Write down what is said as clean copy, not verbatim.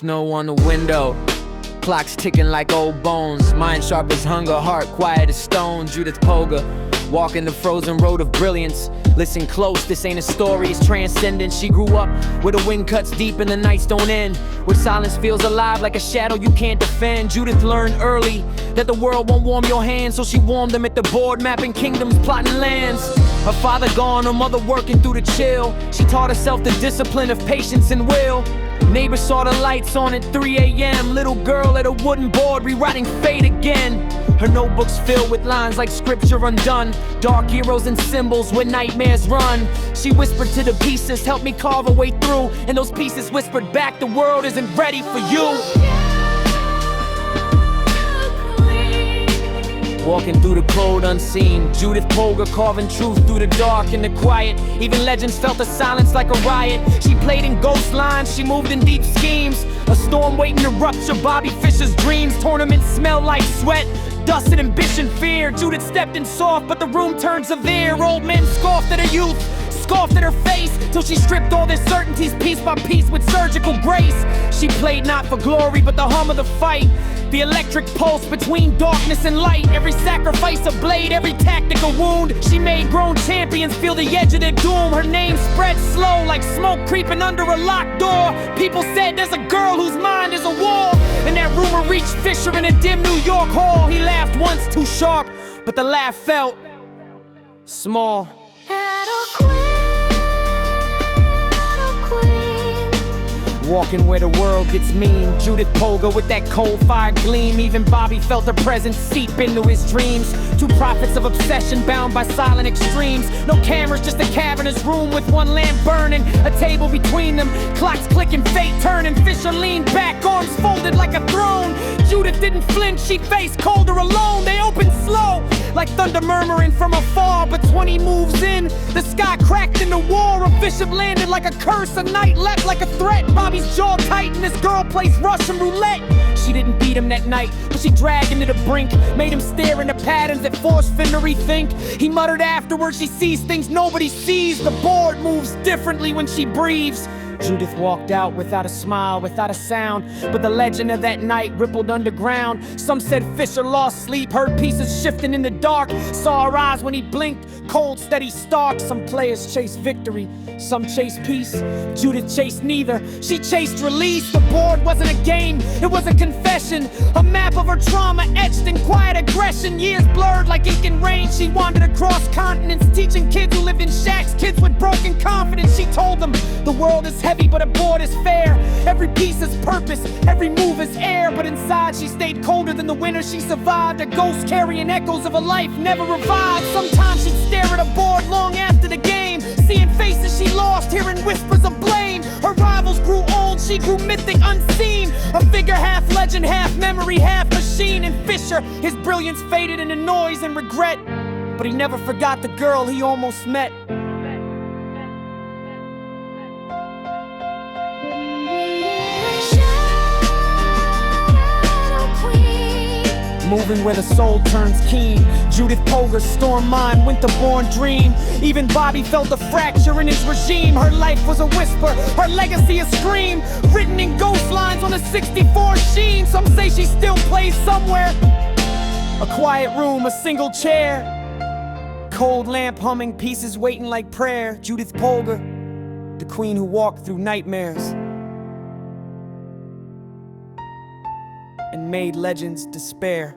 snow on the window. Clocks ticking like old bones. Mind sharp as hunger, heart quiet as stone. Judith Polar, walking the frozen road of brilliance. Listen close, this ain't a story, it's transcendent. She grew up where the wind cuts deep and the nights don't end, where silence feels alive like a shadow you can't defend. Judith learned early that the world won't warm your hands, so she warmed them at the board, mapping kingdoms, plotting lands. Her father gone, her mother working through the chill. She taught herself the discipline of patience and will. Neighbors saw the lights on at 3 a.m. Little girl at a wooden board rewriting fate again. Her notebooks filled with lines like scripture undone, dark heroes and symbols where nightmares run. She whispered to the pieces, help me carve a way through, and those pieces whispered back, the world isn't ready for you. Walking through the cold unseen, Judith Polar carving truth through the dark and the quiet. Even legends felt the silence like a riot. She played in ghost lines, she moved in deep schemes. A storm waiting to rupture Bobby Fischer's dreams. Tournaments smell like sweat, dust and ambition, fear. Judith stepped in soft, but the room turned severe. Old men scoffed at her youth, scoffed at her face, till she stripped all their certainties piece by piece with surgical grace. She played not for glory, but the hum of the fight. The electric pulse between darkness and light. Every sacrifice a blade, every tactic a wound. She made grown champions feel the edge of their doom. Her name spread slow like smoke creeping under a locked door. People said there's a girl whose mind is a wall. And that rumor reached Fischer in a dim New York hall. He laughed once too sharp, but the laugh felt small. Walking where the world gets mean, Judith Polar with that cold fire gleam. Even Bobby felt her presence seep into his dreams. Two prophets of obsession bound by silent extremes. No cameras, just a cavernous room with one lamp burning, a table between them, clocks clicking, fate turning. Fischer leaned back, arms folded like a throne. Judith didn't flinch, she faced colder alone. They opened slow, like thunder murmuring from afar. But 20 moves in, the sky cracked into war. A bishop landed like a curse, a knight leapt like a threat. Bobby's jaw tight and this girl plays Russian roulette. She didn't beat him that night, but she dragged him to the brink, made him stare into patterns that forced him to rethink. He muttered afterwards, she sees things nobody sees. The board moves differently when she breathes. Judith walked out without a smile, without a sound, but the legend of that night rippled underground. Some said Fischer lost sleep, heard pieces shifting in the dark, saw her eyes when he blinked, cold, steady, stark. Some players chase victory, some chase peace. Judith chased neither, she chased release. The board wasn't a game, it was a confession, a map of her trauma etched in quiet aggression. Years blurred like ink and rain, she wandered across continents, teaching kids who lived in shacks, kids with broken confidence. She told them, the world is heavy, but a board is fair. Every piece is purpose, every move is air. But inside she stayed colder than the winter she survived. A ghost carrying echoes of a life never revived. Sometimes she'd stare at a board long after the game, seeing faces she lost, hearing whispers of blame. Her rivals grew old, she grew mythic, unseen. A figure half legend, half memory, half machine. And Fischer, his brilliance faded into noise and regret, but he never forgot the girl he almost met. Moving where the soul turns keen, Judith Polar, storm mind, winter-born dream. Even Bobby felt the fracture in his regime. Her life was a whisper, her legacy a scream, written in ghost lines on a 64 sheen. Some say she still plays somewhere. A quiet room, a single chair, cold lamp humming, pieces waiting like prayer. Judith Polar, the queen who walked through nightmares and made legends despair.